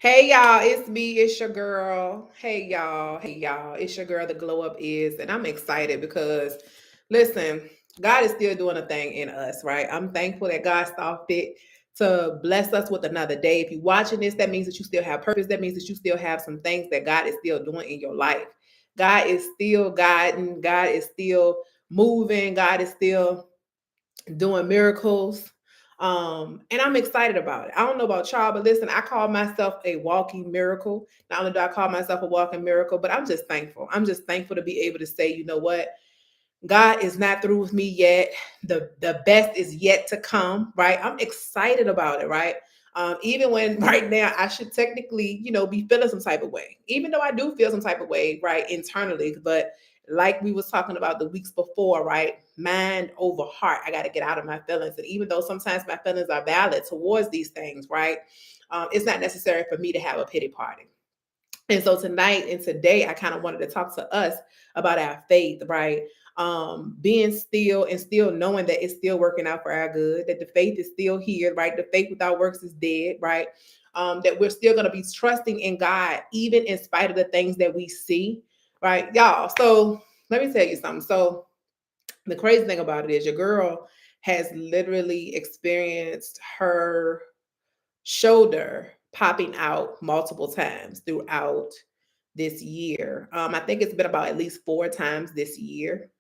Hey y'all, it's me, it's your girl. Hey y'all, it's your girl, the Glow Up is, and I'm excited because listen, God is still doing a thing in us, right? I'm thankful that God saw fit to bless us with another day. If you're watching this, that means that you still have purpose. That means that you still have some things that God is still doing in your life. God is still guiding, God is still moving, God is still doing miracles. And I'm excited about it. I don't know about y'all, but listen, I call myself a walking miracle. Not only do I call myself a walking miracle, but I'm just thankful. I'm just thankful to be able to say, you know what? God is not through with me yet. The best is yet to come, right? I'm excited about it, right? Even when right now I should technically, be feeling some type of way, even though I do feel some type of way, right, internally. But like we was talking about the weeks before, right? Mind over heart. I got to get out of my feelings, and even though sometimes my feelings are valid towards these things, right? It's not necessary for me to have a pity party. And so tonight and today, I kind of wanted to talk to us about our faith, right? Being still and still knowing that it's still working out for our good, that the faith is still here, right? The faith without works is dead, right? That we're still going to be trusting in God, even in spite of the things that we see, right? Y'all. So let me tell you something. So the crazy thing about it is your girl has literally experienced her shoulder popping out multiple times throughout this year. I think it's been about at least 4 times this year.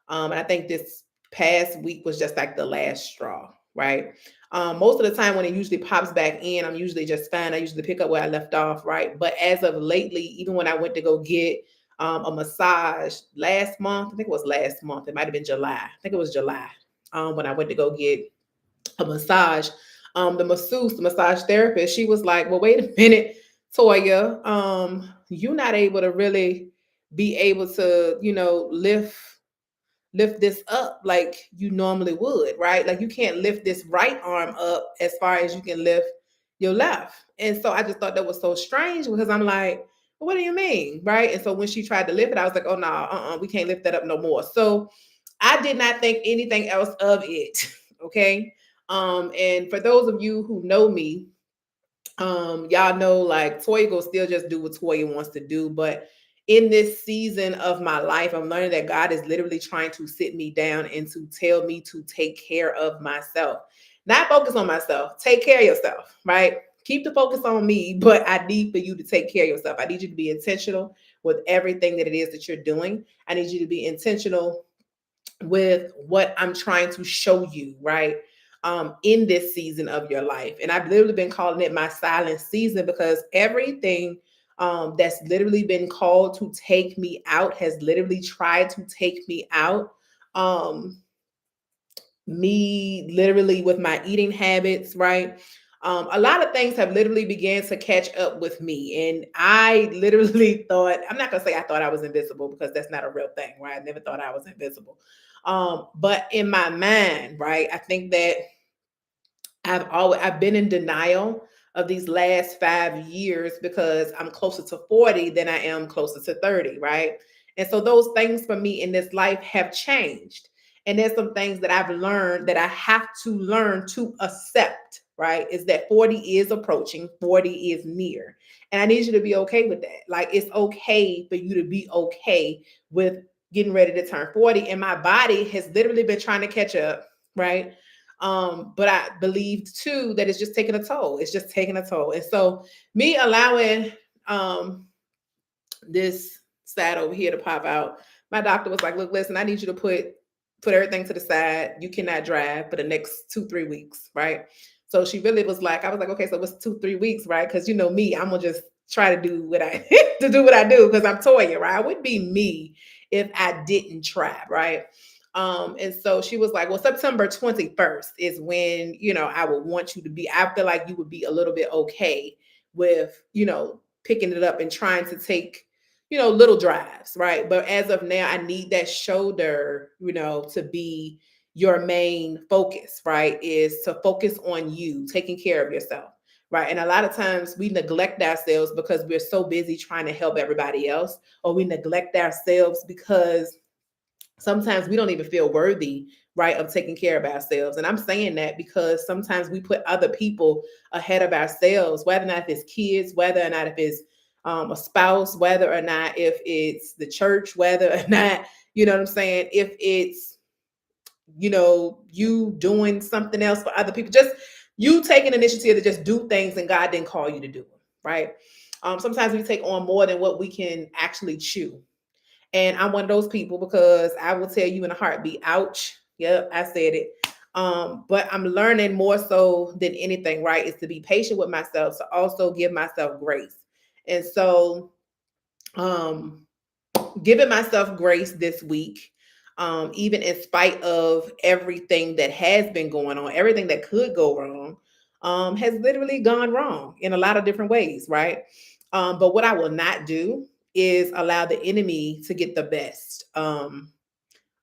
And I think this past week was just like the last straw, right? Most of the time when it usually pops back in, I'm usually just fine. I usually pick up where I left off, right? But as of lately, even when I went to go get a massage last month, I think it was last month, it might have been July. I think it was July when I went to go get a massage. The masseuse, the massage therapist, she was like, "Well, wait a minute, Toya, you're not able to really be able to, lift this up like you normally would, right? Like you can't lift this right arm up as far as you can lift your left." And so I just thought that was so strange because I'm like, well, what do you mean, right? And so when she tried to lift it, I was like, oh no, we can't lift that up no more. So I did not think anything else of it. Okay. And for those of you who know me, y'all know like Toya go still just do what Toya wants to do. But in this season of my life, I'm learning that God is literally trying to sit me down and to tell me to take care of myself. Not focus on myself, take care of yourself, right? Keep the focus on me, but I need for you to take care of yourself. I need you to be intentional with everything that it is that you're doing. I need you to be intentional with what I'm trying to show you, right? In this season of your life. And I've literally been calling it my silent season because everything that's literally been called to take me out has literally tried to take me out. Um, Me literally with my eating habits, right? A lot of things have literally began to catch up with me. And I literally thought, I'm not gonna say I thought I was invisible because that's not a real thing, right? I never thought I was invisible. But in my mind, right, I think that I've been in denial of these last 5 years because I'm closer to 40 than I am closer to 30, right? And so those things for me in this life have changed. And there's some things that I've learned that I have to learn to accept, right? Is that 40 is approaching, 40 is near. And I need you to be okay with that. Like it's okay for you to be okay with getting ready to turn 40. And my body has literally been trying to catch up, right? But I believed too that it's just taking a toll. It's just taking a toll. And so me allowing this side over here to pop out, my doctor was like, look, listen, I need you to put everything to the side. You cannot drive for the next 2-3 weeks, right? So she really was like, I was like, okay, so what's 2-3 weeks, right? Because you know me, I'm gonna just try to do what I to do what I do because I'm Toya, right? I wouldn't be me if I didn't try, right? And so she was like, well, September 21st is when, I would want you to be, I feel like you would be a little bit okay with, picking it up and trying to take, little drives, right? But as of now, I need that shoulder, to be your main focus, right? Is to focus on you, taking care of yourself, right? And a lot of times we neglect ourselves because we're so busy trying to help everybody else, or we neglect ourselves because sometimes we don't even feel worthy right, of taking care of ourselves. And I'm saying that because sometimes we put other people ahead of ourselves, whether or not if it's kids, whether or not if it's a spouse, whether or not if it's the church, whether or not, you know what I'm saying, if it's, you doing something else for other people, just you taking initiative to just do things and God didn't call you to do them, right? Sometimes we take on more than what we can actually chew. And I'm one of those people because I will tell you in a heartbeat, ouch. Yep, I said it. But I'm learning more so than anything, right? Is to be patient with myself, to also give myself grace. And so um giving myself grace this week, even in spite of everything that has been going on, everything that could go wrong, has literally gone wrong in a lot of different ways, right? But what I will not do is allow the enemy to get the best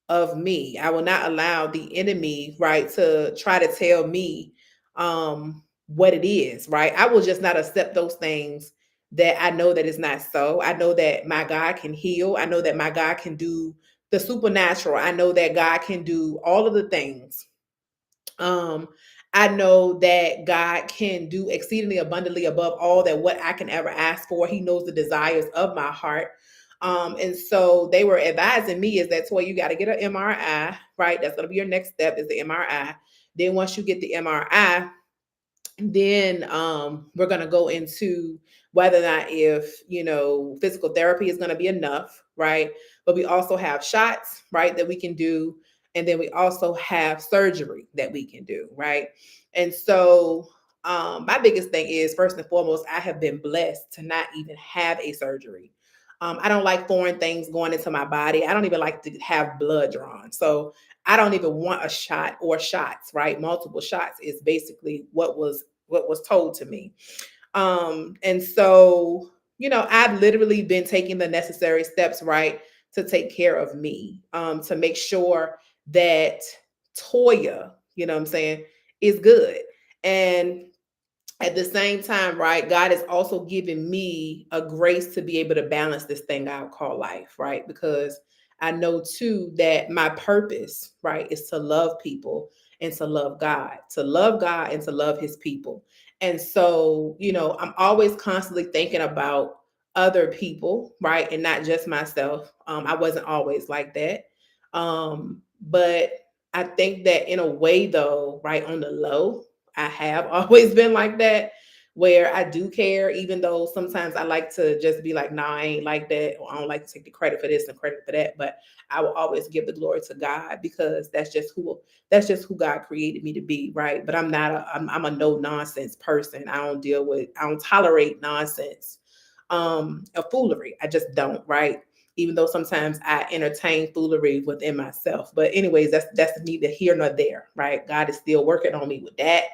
of me. I will not allow the enemy, right, to try to tell me what it is, right? I will just not accept those things that I know that is not so. I know that my God can heal. I know that my God can do the supernatural. I know that God can do all of the things. um I know that God can do exceedingly abundantly above all that what I can ever ask for. He knows the desires of my heart. And so they were advising me is that, Toy, you got to get an MRI, right? That's going to be your next step, is the MRI. Then once you get the MRI, then we're going to go into whether or not if physical therapy is going to be enough, right? But we also have shots, right, that we can do, and then we also have surgery that we can do, right? And so my biggest thing is, first and foremost, I have been blessed to not even have a surgery. I don't like foreign things going into my body. I don't even like to have blood drawn. So I don't even want a shot or shots, right? Multiple shots is basically what was told to me. And so, I've literally been taking the necessary steps, right, to take care of me, to make sure that Toya, you know what I'm saying, is good. And at the same time, right, God has also given me a grace to be able to balance this thing I call life, right? Because I know too that my purpose, right, is to love people and to love God and to love his people. And so, I'm always constantly thinking about other people, right, and not just myself. I wasn't always like that. But I think that in a way, though, right, on the low, I have always been like that, where I do care, even though sometimes I like to just be like, nah, I ain't like that, or I don't like to take the credit for this and credit for that. But I will always give the glory to God, because that's just who God created me to be, right? But I'm a no nonsense person. I don't tolerate nonsense, or foolery. I just don't, right? Even though sometimes I entertain foolery within myself. But anyways, that's neither here nor there, right? God is still working on me with that.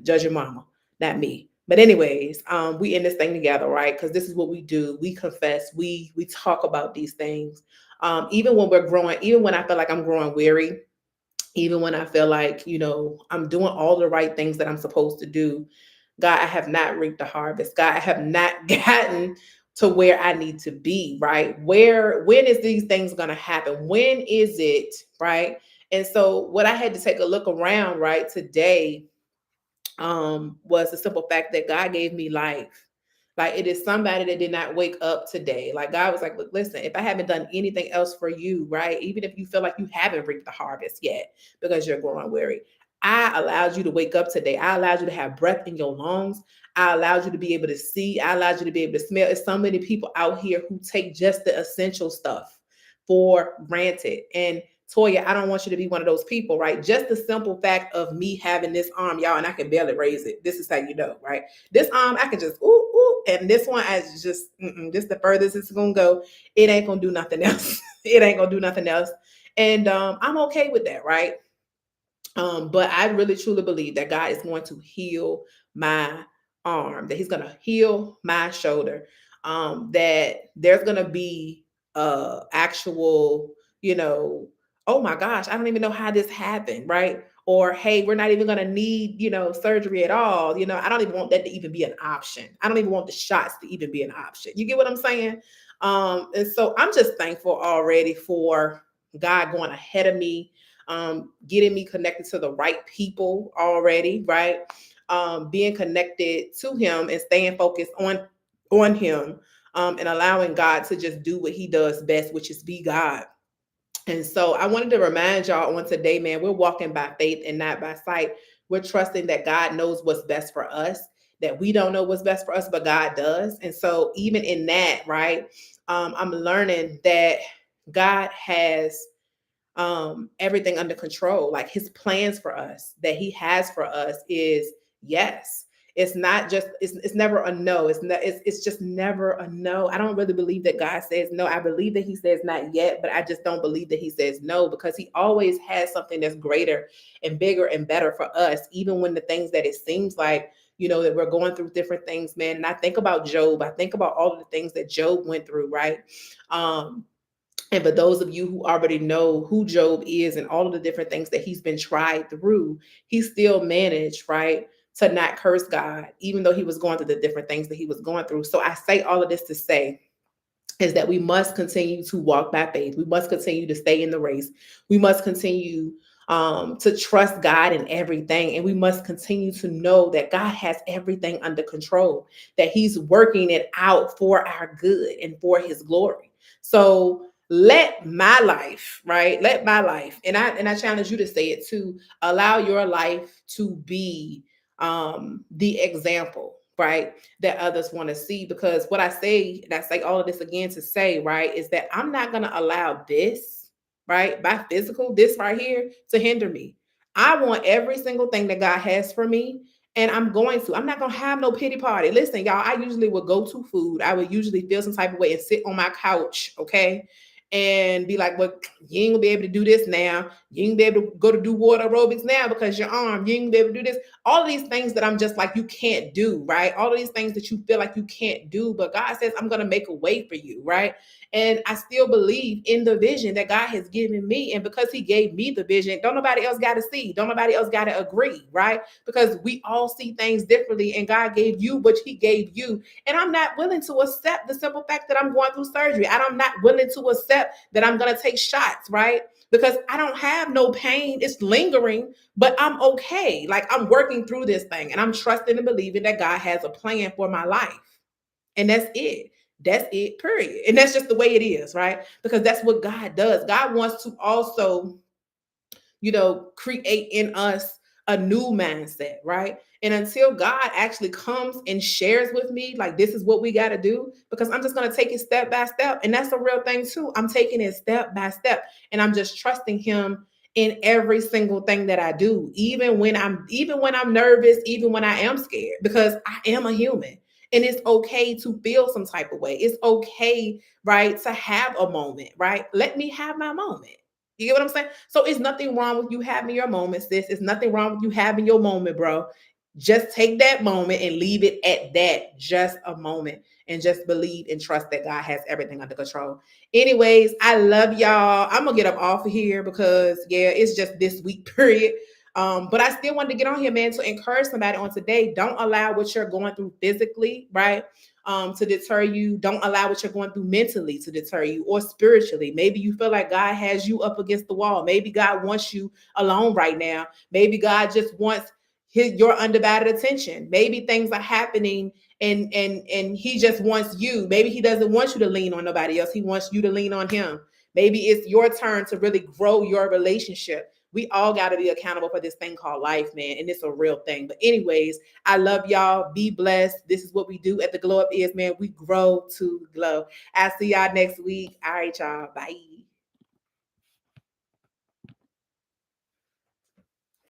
Judge your mama, not me. But anyways, we in this thing together, right? Because this is what we do. We confess. We talk about these things. Even when we're growing, even when I feel like I'm growing weary, even when I feel like, I'm doing all the right things that I'm supposed to do, God, I have not reaped the harvest. God, I have not gotten to where I need to be, right? When is these things going to happen? When is it, right? And so what I had to take a look around, right, today, was the simple fact that God gave me life. Like, it is somebody that did not wake up today. Like, God was like, look, listen, if I haven't done anything else for you, right? Even if you feel like you haven't reaped the harvest yet because you're growing weary, I allowed you to wake up today. I allowed you to have breath in your lungs. I allowed you to be able to see. I allowed you to be able to smell. It's so many people out here who take just the essential stuff for granted. And Toya, I don't want you to be one of those people, right? Just the simple fact of me having this arm, y'all, and I can barely raise it. This is how you know, right? This arm, I can just ooh ooh, and this one, I just this the furthest it's gonna go. It ain't gonna do nothing else. It ain't gonna do nothing else, and I'm okay with that, right? But I really truly believe that God is going to heal my arm, that He's going to heal my shoulder, that there's going to be actual, you know, oh my gosh, I don't even know how this happened, right? Or hey, we're not even going to need, surgery at all. I don't even want that to even be an option. I don't even want the shots to even be an option. You get what I'm saying? And so I'm just thankful already for God going ahead of me, getting me connected to the right people already, right? Being connected to him and staying focused on him, and allowing God to just do what he does best, which is be God. And so I wanted to remind y'all on today, man, we're walking by faith and not by sight. We're trusting that God knows what's best for us, that we don't know what's best for us, but God does. And so even in that, right, I'm learning that God has everything under control. Like his plans for us that he has for us is yes. It's not just it's never a no. It's just never a no. I don't really believe that God says no. I believe that he says not yet, but I just don't believe that he says no, because he always has something that's greater and bigger and better for us, even when the things that it seems like, that we're going through different things, man. And I think about Job. I think about all of the things that Job went through, right? And for those of you who already know who Job is and all of the different things that he's been tried through, he still managed, right, to not curse God, even though he was going through the different things that he was going through. So I say all of this to say is that we must continue to walk by faith. We must continue to stay in the race. We must continue to trust God in everything. And we must continue to know that God has everything under control, that he's working it out for our good and for his glory. So let my life, right? Let my life, and I challenge you to say it too, allow your life to be the example, right, that others want to see. Because what I say, and I say all of this again to say, right, is that I'm not going to allow this, right, by physical, this right here, to hinder me. I want every single thing that God has for me. And I'm not going to have no pity party. Listen, y'all, I usually would go to food. I would usually feel some type of way and sit on my couch, okay? And be like, well, you ain't gonna be able to do this now. You ain't gonna be able to go to do water aerobics now because your arm, you ain't gonna be able to do this. All of these things that I'm just like, you can't do, right? All of these things that you feel like you can't do, but God says, I'm gonna make a way for you, right? And I still believe in the vision that God has given me. And because he gave me the vision, don't nobody else got to see. Don't nobody else got to agree, right? Because we all see things differently, and God gave you what he gave you. And I'm not willing to accept the simple fact that I'm going through surgery. I'm not willing to accept that I'm going to take shots, right? Because I don't have no pain. It's lingering, but I'm okay. Like, I'm working through this thing, and I'm trusting and believing that God has a plan for my life. And that's it. That's it, period. And that's just the way it is, right? Because that's what God does. God wants to also, create in us a new mindset, right? And until God actually comes and shares with me, like, this is what we got to do, because I'm just going to take it step by step. And that's a real thing too. I'm taking it step by step, and I'm just trusting him in every single thing that I do, even when I'm nervous, even when I am scared, because I am a human. And it's okay to feel some type of way. It's okay, right, to have a moment, right? Let me have my moment. You get what I'm saying? So it's nothing wrong with you having your moment, sis. It's nothing wrong with you having your moment, bro. Just take that moment and leave it at that, just a moment, and just believe and trust that God has everything under control. Anyways, I love y'all. I'm gonna get up off of here because it's just this week period. But I still wanted to get on here, man, to encourage somebody on today. Don't allow what you're going through physically, right, to deter you. Don't allow what you're going through mentally to deter you, or spiritually. Maybe you feel like God has you up against the wall. Maybe God wants you alone right now. Maybe God just wants your undivided attention. Maybe things are happening and he just wants you. Maybe he doesn't want you to lean on nobody else. He wants you to lean on him. Maybe it's your turn to really grow your relationship. We all got to be accountable for this thing called life, man. And it's a real thing. But anyways, I love y'all. Be blessed. This is what we do at the Glow Up Is, man. We grow to glow. I'll see y'all next week. All right, y'all. Bye.